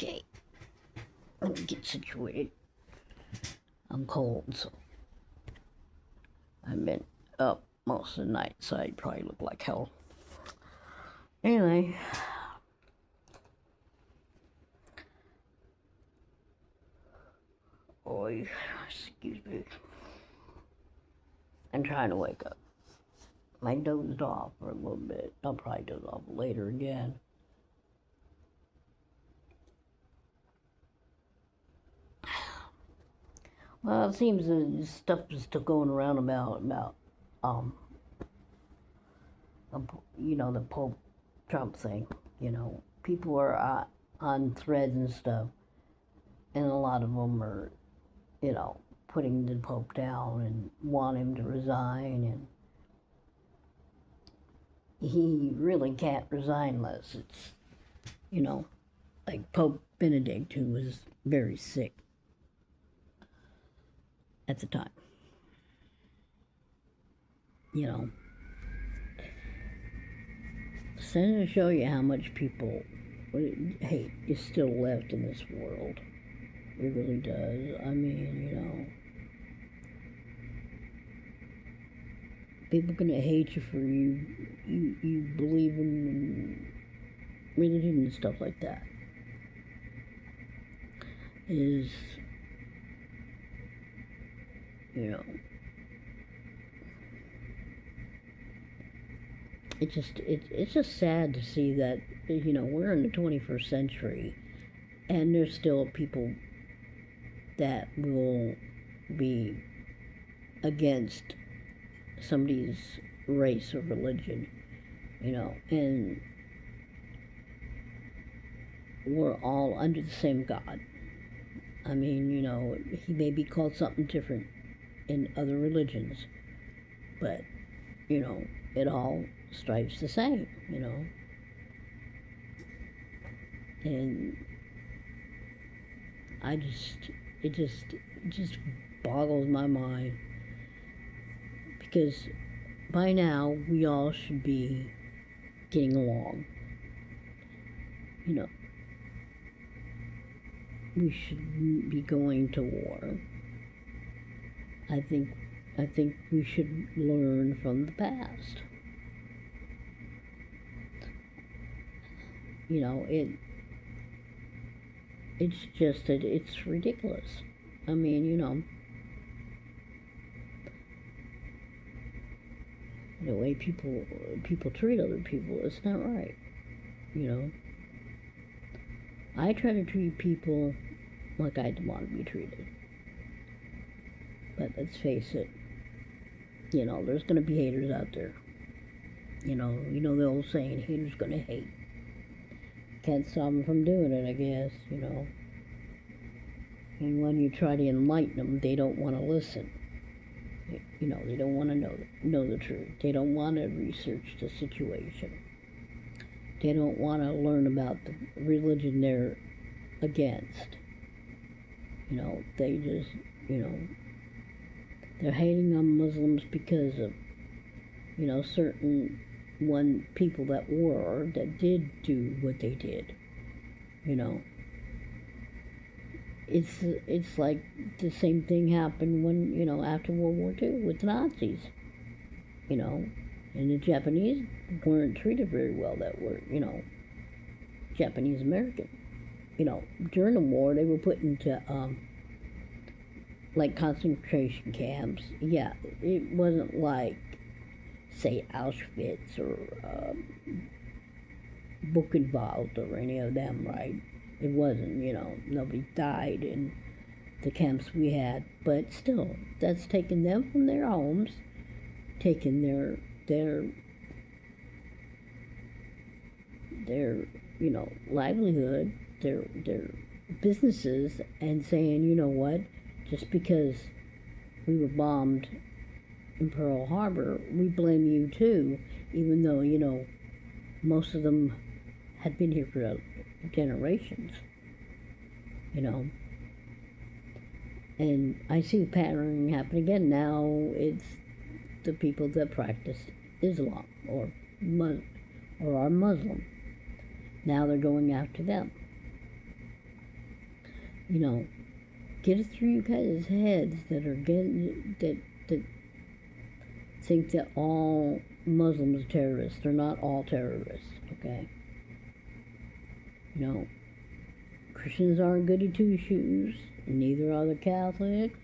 Okay, let me get situated. I'm cold, so I've been up most of the night, so I probably look like hell. Anyway, boy, excuse me. I'm trying to wake up. I dozed off for a little bit. I'll probably doze off later again. Well, it seems that stuff is still going around about um the Pope Trump thing. People are on threads and stuff, and a lot of them are putting the Pope down and want him to resign, and he really can't resign unless it's like Pope Benedict, who was very sick at the time. So to show you how much people hate is still left in this world. It really does. I mean, people gonna hate you for you believe in religion and stuff like that. Is it's just sad to see that we're in the 21st century and there's still people that will be against somebody's race or religion, and we're all under the same God. I mean, he may be called something different in other religions, but it all strikes the same, and it just boggles my mind, because by now we all should be getting along. We shouldn't be going to war. I think we should learn from the past. It's just that it's ridiculous. I mean, the way people treat other people, it's not right. I try to treat people like I'd want to be treated. But let's face it, there's gonna be haters out there. You know the old saying, haters gonna hate. Can't stop them from doing it, I guess, And when you try to enlighten them, they don't want to listen. They don't want to know the truth. They don't want to research the situation. They don't want to learn about the religion they're against. They just, they're hating on Muslims because of, certain people that did do what they did. It's like the same thing happened when, after World War II with the Nazis. And the Japanese weren't treated very well that were, Japanese American. During the war they were put into like concentration camps. Yeah, it wasn't like, say, Auschwitz or Buchenwald or any of them, right? It wasn't, nobody died in the camps we had, but still, that's taking them from their homes, taking their livelihood, their businesses, and saying, you know what, just because we were bombed in Pearl Harbor, we blame you too, even though, most of them had been here for generations, And I see the pattern happen again. Now it's the people that practice Islam or are Muslim. Now they're going after them. You know, get it through you guys' heads that are getting that think that all Muslims are terrorists. They're not all terrorists, okay? You know, Christians aren't goody two shoes, and neither are the Catholics.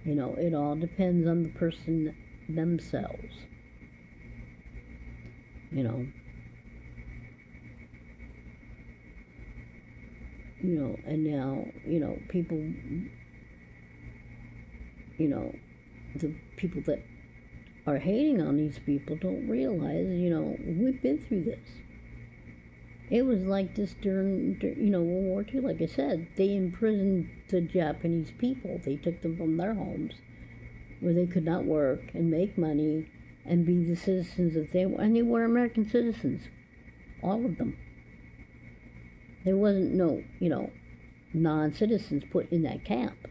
You know, it all depends on the person themselves. You know, and now, people, the people that are hating on these people don't realize, we've been through this. It was like this during World War II. Like I said, they imprisoned the Japanese people. They took them from their homes where they could not work and make money and be the citizens that they were. And they were American citizens, all of them. There wasn't no, non-citizens put in that camp.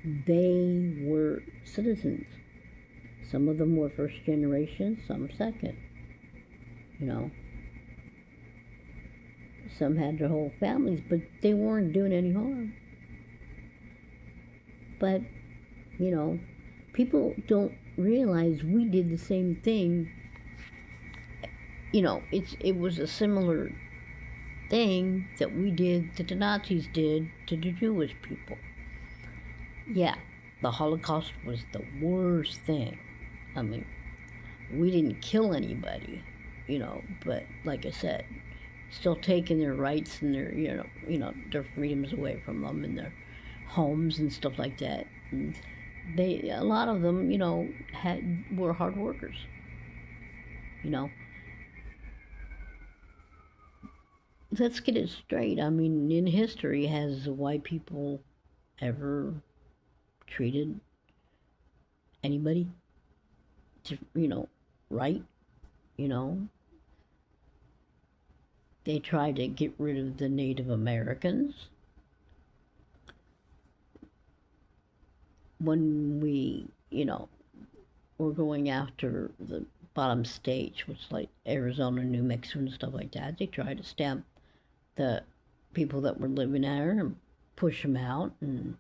They were citizens. Some of them were first generation, some second. Some had their whole families, but they weren't doing any harm. But, people don't realize we did the same thing. It was a similar thing that we did, that the Nazis did to the Jewish people. Yeah, the Holocaust was the worst thing. I mean, we didn't kill anybody, but like I said, still taking their rights and their, their freedoms away from them and their homes and stuff like that. And a lot of them, were hard workers. Let's get it straight. I mean, in history, has white people ever treated anybody right? They tried to get rid of the Native Americans. When we, were going after the bottom states, which like Arizona, New Mexico, and stuff like that, they tried to stamp the people that were living there and push them out, and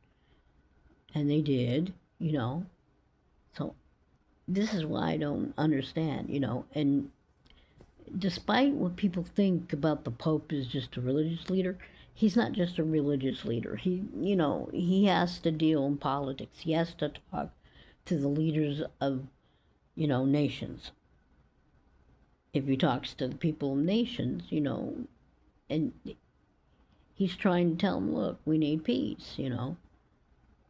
they did, So this is why I don't understand, and despite what people think about the Pope as just a religious leader, he's not just a religious leader. He has to deal in politics. He has to talk to the leaders of, nations. If he talks to the people of nations, and he's trying to tell them, look, we need peace, And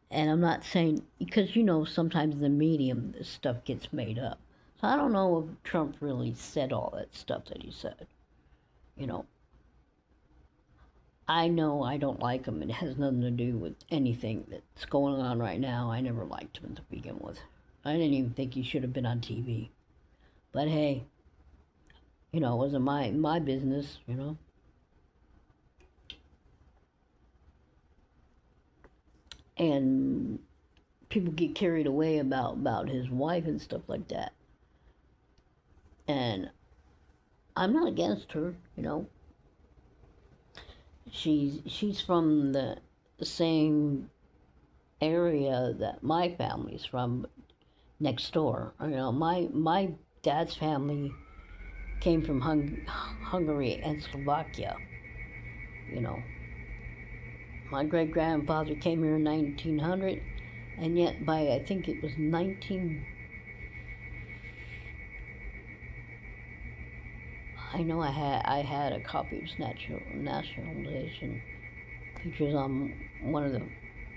I'm not saying, because, sometimes the medium, this stuff gets made up. So I don't know if Trump really said all that stuff that he said. I know I don't like him. It has nothing to do with anything that's going on right now. I never liked him to begin with. I didn't even think he should have been on TV. But hey, it wasn't my business, And people get carried away about his wife and stuff like that. And I'm not against her, She's from the same area that my family's from, next door. My dad's family came from Hungary and Slovakia. My great grandfather came here in 1900, and yet by I think it was 19. I know I had a copy of his nationalization pictures on one of the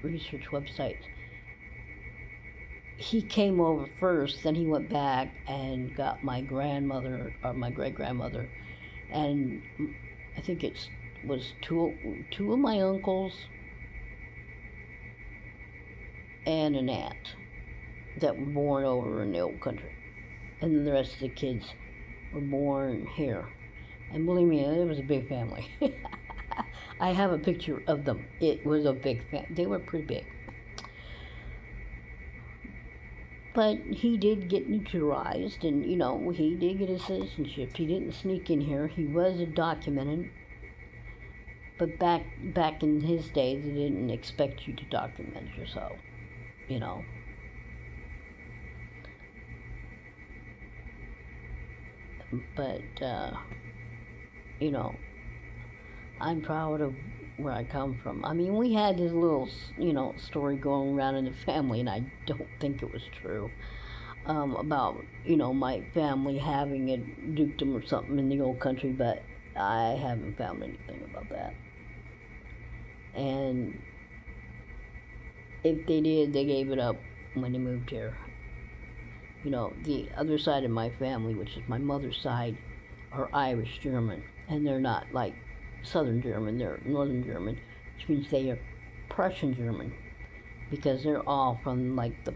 research websites. He came over first, then he went back and got my grandmother, or my great grandmother, and I think it was two of my uncles and an aunt that were born over in the old country, and then the rest of the kids were born here. And believe me, it was a big family. I have a picture of them. It was a big family. They were pretty big. But he did get naturalized, and he did get his citizenship. He didn't sneak in here. He was documented. But back in his days, they didn't expect you to document yourself, you know. But you know, I'm proud of where I come from. I mean, we had this little, story going around in the family, and I don't think it was true. About my family having a dukedom or something in the old country, but I haven't found anything about that. And if they did, they gave it up when they moved here. The other side of my family, which is my mother's side, are Irish German, and they're not like Southern German, they're Northern German, which means they are Prussian German, because they're all from like the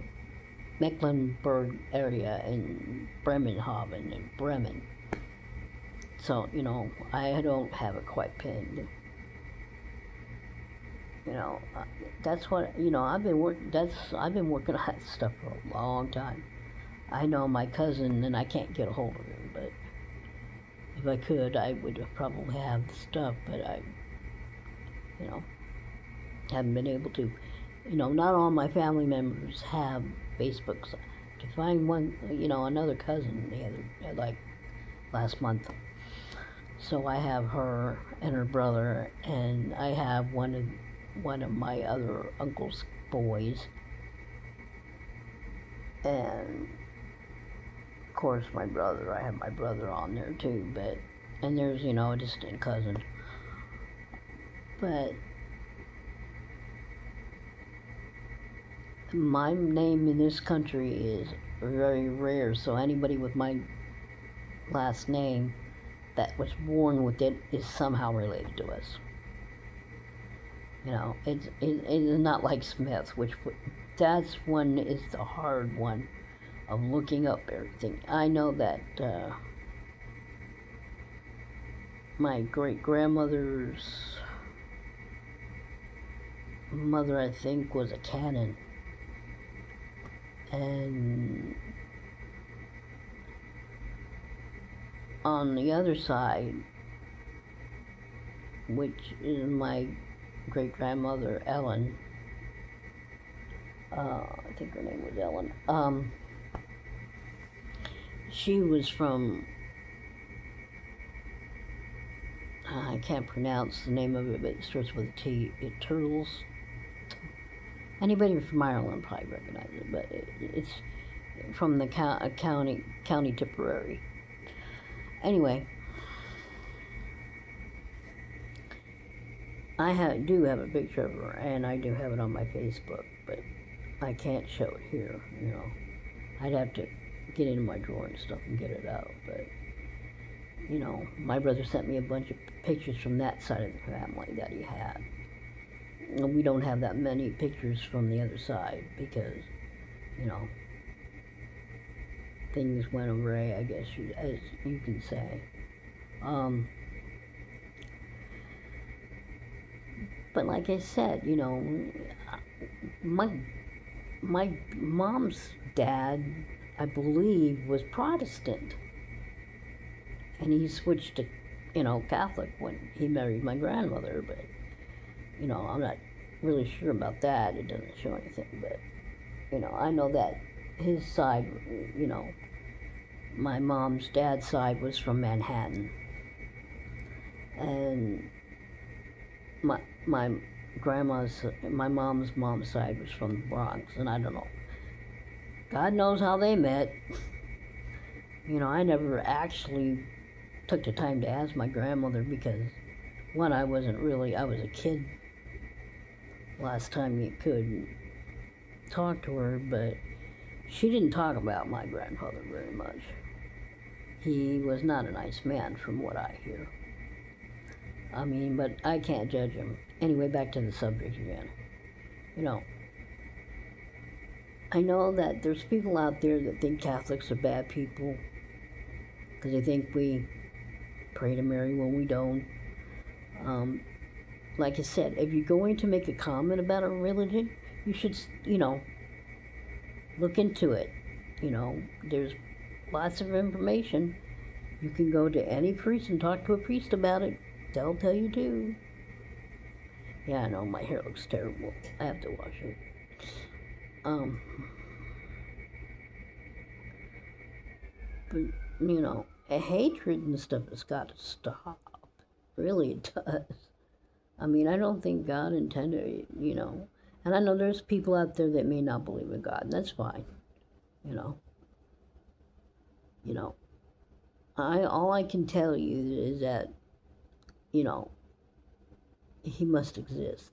Mecklenburg area and Bremenhaven and Bremen. So, I don't have it quite pinned. That's what, I've been working on that stuff for a long time. I know my cousin, and I can't get a hold of him, but if I could, I would probably have the stuff, but I, haven't been able to. Not all my family members have Facebooks. To find one, another cousin like last month. So I have her and her brother, and I have one of my other uncle's boys, and of course my brother. I have my brother on there too, and there's a distant cousin, but my name in this country is very rare, so anybody with my last name that was born with it is somehow related to us. It is not like Smith, that's one is the hard one of looking up everything. I know that my great-grandmother's mother, I think, was a canon. And on the other side, which is my great-grandmother, Ellen, I think her name was Ellen, she was from, I can't pronounce the name of it, but it starts with a T, Turtles. Anybody from Ireland probably recognize it, but it's from the County Tipperary. Anyway, I do have a picture of her, and I do have it on my Facebook, but I can't show it here. I'd have to get into my drawer and stuff and get it out. But my brother sent me a bunch of pictures from that side of the family that he had. We don't have that many pictures from the other side because, things went awry, I guess, as you can say. But like I said, my mom's dad, I believe, was Protestant. And he switched to, Catholic when he married my grandmother, but I'm not really sure about that. It doesn't show anything, but, I know that his side, my mom's dad's side was from Manhattan. And my mom's mom's side was from the Bronx, and I don't know. God knows how they met. I never actually took the time to ask my grandmother because, one, I was a kid last time you could talk to her, but she didn't talk about my grandfather very much. He was not a nice man from what I hear. I mean, but I can't judge him. Anyway, back to the subject again. I know that there's people out there that think Catholics are bad people because they think we pray to Mary when we don't. Like I said, if you're going to make a comment about a religion, you should, look into it. There's lots of information. You can go to any priest and talk to a priest about it. They'll tell you too. Yeah, I know my hair looks terrible. I have to wash it. Um, but a hatred and stuff has got to stop. Really, it does. I mean, I don't think God intended it, And I know there's people out there that may not believe in God, and that's fine, you know. You know, all I can tell you is that, you know, He must exist.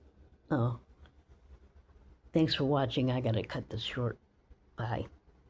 Oh, thanks for watching. I gotta cut this short. Bye.